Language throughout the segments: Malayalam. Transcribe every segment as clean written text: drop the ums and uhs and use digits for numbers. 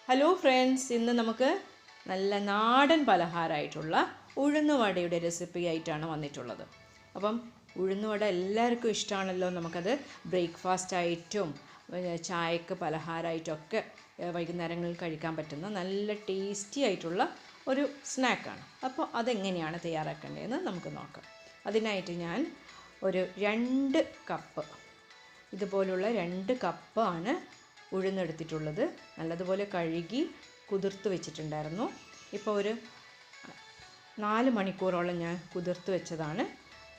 ഹലോ ഫ്രണ്ട്സ്, ഇന്ന് നമുക്ക് നല്ല നാടൻ പലഹാരമായിട്ടുള്ള ഉഴുന്നുവടയുടെ റെസിപ്പി ആയിട്ടാണ് വന്നിട്ടുള്ളത്. അപ്പം ഉഴുന്നുവട എല്ലാവർക്കും ഇഷ്ടമാണല്ലോ. നമുക്കത് ബ്രേക്ക്ഫാസ്റ്റ് ആയിട്ടും ചായക്ക് പലഹാരമായിട്ടൊക്കെ വൈകുന്നേരങ്ങളിൽ കഴിക്കാൻ പറ്റുന്ന നല്ല ടേസ്റ്റി ആയിട്ടുള്ള ഒരു സ്നാക്കാണ്. അപ്പോൾ അതെങ്ങനെയാണ് തയ്യാറാക്കേണ്ടതെന്ന് നമുക്ക് നോക്കാം. അതിനായിട്ട് ഞാൻ ഒരു 2 കപ്പ് ഇതുപോലുള്ള 2 കപ്പാണ് ഉഴുന്നെടുത്തിട്ടുള്ളത്. നല്ലതുപോലെ കഴുകി കുതിർത്ത് വെച്ചിട്ടുണ്ടായിരുന്നു. ഇപ്പോൾ ഒരു 4 മണിക്കൂറോളം ഞാൻ കുതിർത്ത് വെച്ചതാണ്.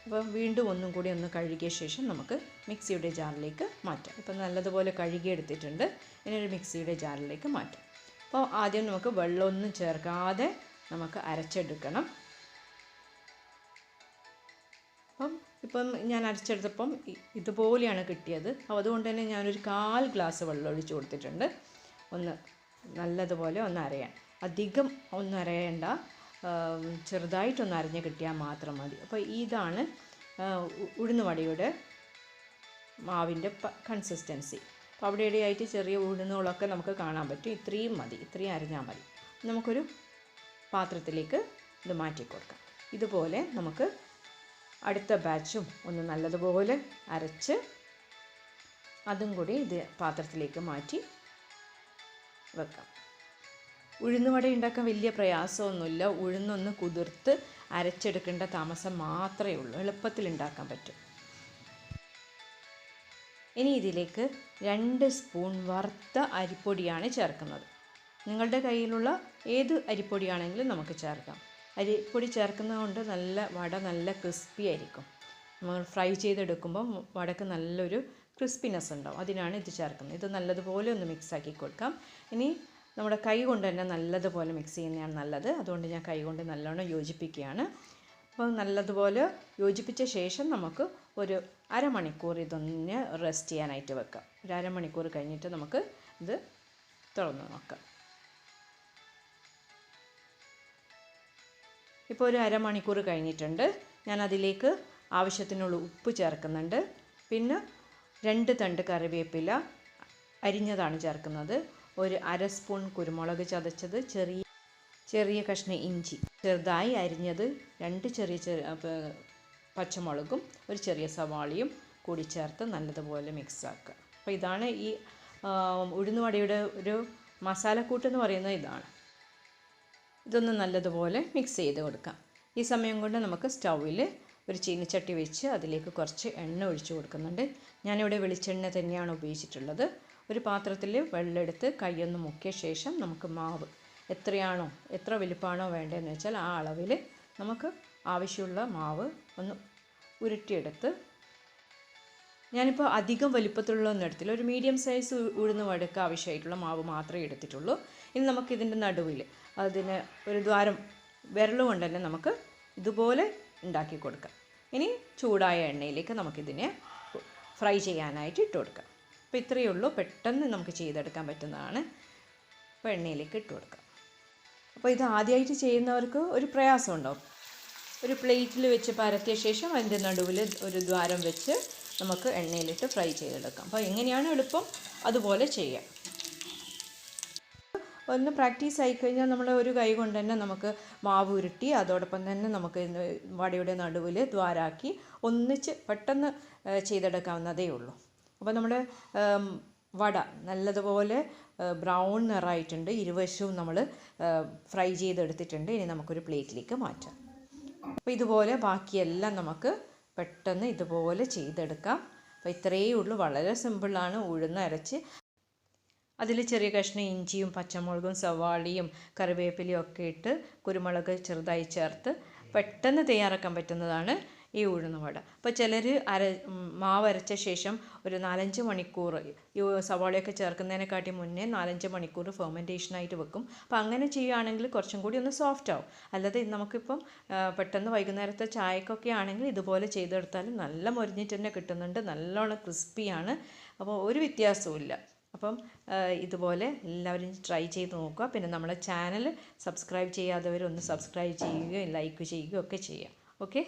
അപ്പോൾ വീണ്ടും ഒന്നും കൂടി ഒന്ന് കഴുകിയ ശേഷം നമുക്ക് മിക്സിയുടെ ജാറിലേക്ക് മാറ്റാം. ഇപ്പോൾ നല്ലതുപോലെ കഴുകിയെടുത്തിട്ടുണ്ട്. ഇനി ഒരു മിക്സിയുടെ ജാറിലേക്ക് മാറ്റാം. അപ്പോൾ ആദ്യം നമുക്ക് വെള്ളമൊന്നും ചേർക്കാതെ നമുക്ക് അരച്ചെടുക്കണം. ഇപ്പം ഞാൻ അരച്ചെടുത്തപ്പം ഇതുപോലെയാണ് കിട്ടിയത്. അപ്പോൾ അതുകൊണ്ട് തന്നെ ഞാനൊരു 1/4 ഗ്ലാസ് വെള്ളം ഒഴിച്ച് കൊടുത്തിട്ടുണ്ട്. ഒന്ന് നല്ലതുപോലെ ഒന്ന് അരയാൻ. അധികം ഒന്നും അരയേണ്ട, ചെറുതായിട്ടൊന്ന് അരഞ്ഞ് കിട്ടിയാൽ മാത്രം മതി. അപ്പോൾ ഇതാണ് ഉഴുന്നുവടയുടെ മാവിൻ്റെ കൺസിസ്റ്റൻസി. അപ്പോൾ അവിടെ ഇടയായിട്ട് ചെറിയ ഉഴുന്നുകളൊക്കെ നമുക്ക് കാണാൻ പറ്റും. ഇത്രയും മതി, ഇത്രയും അരഞ്ഞാൽ മതി. നമുക്കൊരു പാത്രത്തിലേക്ക് ഇത് മാറ്റി കൊടുക്കാം. ഇതുപോലെ നമുക്ക് അടുത്ത ബാച്ചും ഒന്ന് നല്ലതുപോലെ അരച്ച് അതും കൂടി ഇത് പാത്രത്തിലേക്ക് മാറ്റി വെക്കാം. ഉഴുന്നുവട ഉണ്ടാക്കാൻ വലിയ പ്രയാസമൊന്നുമില്ല. ഉഴുന്നൊന്ന് കുതിർത്ത് അരച്ചെടുക്കേണ്ട താമസം മാത്രമേ ഉള്ളൂ. എളുപ്പത്തിൽ ഉണ്ടാക്കാൻ പറ്റും. ഇനി ഇതിലേക്ക് 2 സ്പൂൺ വറുത്ത അരിപ്പൊടിയാണ് ചേർക്കുന്നത്. നിങ്ങളുടെ കയ്യിലുള്ള ഏത് അരിപ്പൊടിയാണെങ്കിലും നമുക്ക് ചേർക്കാം. അരിപ്പൊടി ചേർക്കുന്നത് കൊണ്ട് നല്ല ക്രിസ്പി ആയിരിക്കും. നമ്മൾ ഫ്രൈ ചെയ്തെടുക്കുമ്പോൾ വടക്ക് നല്ലൊരു ക്രിസ്പിനെസ് ഉണ്ടാവും. അതിനാണ് ഇത് ചേർക്കുന്നത്. ഇത് നല്ലതുപോലെ ഒന്ന് മിക്സാക്കി കൊടുക്കാം. ഇനി നമ്മുടെ കൈ കൊണ്ട് തന്നെ നല്ലതുപോലെ മിക്സ് ചെയ്യുന്നതാണ് നല്ലത്. അതുകൊണ്ട് ഞാൻ കൈ കൊണ്ട് നല്ലോണം യോജിപ്പിക്കുകയാണ്. അപ്പോൾ നല്ലതുപോലെ യോജിപ്പിച്ച ശേഷം നമുക്ക് ഒരു അരമണിക്കൂർ ഇതൊന്ന് റെസ്റ്റ് ചെയ്യാനായിട്ട് വെക്കാം. ഒരു അരമണിക്കൂർ കഴിഞ്ഞിട്ട് നമുക്ക് ഇത് തുറന്ന് നോക്കാം. ഇപ്പോൾ ഒരു അരമണിക്കൂർ കഴിഞ്ഞിട്ടുണ്ട്. ഞാൻ അതിലേക്ക് ആവശ്യത്തിനുള്ള ഉപ്പ് ചേർക്കുന്നുണ്ട്. പിന്നെ 2 തണ്ട് കറിവേപ്പില അരിഞ്ഞതാണ് ചേർക്കുന്നത്. ഒരു 1/2 സ്പൂൺ കുരുമുളക് ചതച്ചത്, ചെറിയ കഷ്ണം ഇഞ്ചി ചെറുതായി അരിഞ്ഞത്, 2 ചെറിയ പച്ചമുളകും ഒരു ചെറിയ സവാളയും കൂടി ചേർത്ത് നല്ലതുപോലെ മിക്സാക്കുക. അപ്പോൾ ഇതാണ് ഈ ഉഴുന്നുവടയുടെ ഒരു മസാലക്കൂട്ടെന്ന് പറയുന്നത് ഇതാണ്. ഇതൊന്ന് നല്ലതുപോലെ മിക്സ് ചെയ്ത് കൊടുക്കാം. ഈ സമയം കൊണ്ട് നമുക്ക് സ്റ്റൗവിൽ ഒരു ചീനിച്ചട്ടി വെച്ച് അതിലേക്ക് കുറച്ച് എണ്ണ ഒഴിച്ച് കൊടുക്കുന്നുണ്ട്. ഞാനിവിടെ വെളിച്ചെണ്ണ തന്നെയാണ് ഉപയോഗിച്ചിട്ടുള്ളത്. ഒരു പാത്രത്തിൽ വെള്ളമെടുത്ത് കൈയൊന്ന് മുക്കിയ ശേഷം നമുക്ക് മാവ് എത്ര വലുപ്പമാണോ വേണ്ടതെന്ന് വെച്ചാൽ ആ അളവിൽ നമുക്ക് ആവശ്യമുള്ള മാവ് ഒന്ന് ഉരുട്ടിയെടുത്ത്, ഞാനിപ്പോൾ അധികം വലിപ്പത്തിലുള്ളതൊന്നും എടുത്തില്ല. ഒരു മീഡിയം സൈസ് ഉഴുന്നുവടയ്ക്ക് ആവശ്യമായിട്ടുള്ള മാവ് മാത്രമേ എടുത്തിട്ടുള്ളൂ. ഇനി നമുക്കിതിൻ്റെ നടുവിൽ അതിന് ഒരു ദ്വാരം വിരൽ കൊണ്ട് തന്നെ നമുക്ക് ഇതുപോലെ ഉണ്ടാക്കി കൊടുക്കാം. ഇനി ചൂടായ എണ്ണയിലേക്ക് നമുക്കിതിനെ ഫ്രൈ ചെയ്യാനായിട്ട് ഇട്ട് കൊടുക്കാം. അപ്പോൾ ഇത്രയേ ഉള്ളൂ, പെട്ടെന്ന് നമുക്ക് ചെയ്തെടുക്കാൻ പറ്റുന്നതാണ്. അപ്പോൾ എണ്ണയിലേക്ക് ഇട്ട് കൊടുക്കാം. അപ്പോൾ ഇത് ആദ്യമായിട്ട് ചെയ്യുന്നവർക്ക് ഒരു പ്രയാസം ഉണ്ടാവും. ഒരു പ്ലേറ്റിൽ വെച്ച് പരത്തിയ ശേഷം അതിൻ്റെ നടുവിൽ ഒരു ദ്വാരം വെച്ച് നമുക്ക് എണ്ണയിലിട്ട് ഫ്രൈ ചെയ്തെടുക്കാം. അപ്പോൾ എങ്ങനെയാണ് എളുപ്പം അതുപോലെ ചെയ്യാം. ഒന്ന് പ്രാക്ടീസ് ആയിക്കഴിഞ്ഞാൽ നമ്മൾ ഒരു കൈ കൊണ്ട് തന്നെ നമുക്ക് മാവ് ഉരുട്ടി അതോടൊപ്പം തന്നെ നമുക്ക് വടയുടെ നടുവിൽ ദ്വാരാക്കി ഒന്നിച്ച് പെട്ടെന്ന് ചെയ്തെടുക്കാവുന്നതേ ഉള്ളൂ. അപ്പോൾ നമ്മുടെ വട നല്ലതുപോലെ ബ്രൗൺ നിറമായിട്ടുണ്ട്. ഇരുവശവും നമ്മൾ ഫ്രൈ ചെയ്തെടുത്തിട്ടുണ്ട്. ഇനി നമുക്കൊരു പ്ലേറ്റിലേക്ക് മാറ്റാം. അപ്പോൾ ഇതുപോലെ ബാക്കിയെല്ലാം നമുക്ക് പെട്ടെന്ന് ഇതുപോലെ ചെയ്തെടുക്കാം. അപ്പോൾ ഇത്രയേ ഉള്ളൂ, വളരെ സിമ്പിളാണ്. ഉഴുന്ന് അരച്ച് അതിൽ ചെറിയ കഷ്ണം ഇഞ്ചിയും പച്ചമുളകും സവാളയും കറിവേപ്പിലയും ഒക്കെ ഇട്ട് കുരുമുളക് ചെറുതായി ചേർത്ത് പെട്ടെന്ന് തയ്യാറാക്കാൻ പറ്റുന്നതാണ് ഈ ഉഴുന്നുവട. അപ്പോൾ ചിലർ മാവ് അരച്ച ശേഷം ഒരു 4-5 മണിക്കൂർ ഈ സവാളയൊക്കെ ചേർക്കുന്നതിനെക്കാട്ടി മുന്നേ 4-5 മണിക്കൂർ ഫെർമെൻറ്റേഷനായിട്ട് വെക്കും. അപ്പോൾ അങ്ങനെ ചെയ്യുകയാണെങ്കിൽ കുറച്ചും കൂടി ഒന്ന് സോഫ്റ്റ് ആവും. അല്ലാതെ നമുക്കിപ്പം പെട്ടെന്ന് വൈകുന്നേരത്തെ ചായക്കൊക്കെ ആണെങ്കിൽ ഇതുപോലെ ചെയ്തെടുത്താലും നല്ല മൊരിഞ്ഞിട്ട് തന്നെ കിട്ടുന്നുണ്ട്. നല്ലോണം ക്രിസ്പിയാണ്. അപ്പോൾ ഒരു വ്യത്യാസവും ഇല്ല. അപ്പം ഇതുപോലെ എല്ലാവരും ട്രൈ ചെയ്ത് നോക്കുക. പിന്നെ നമ്മളെ ചാനൽ സബ്സ്ക്രൈബ് ചെയ്യാത്തവരൊന്ന് സബ്സ്ക്രൈബ് ചെയ്യുകയും ലൈക്ക് ചെയ്യുകയും ഒക്കെ ചെയ്യാം. ഓക്കെ.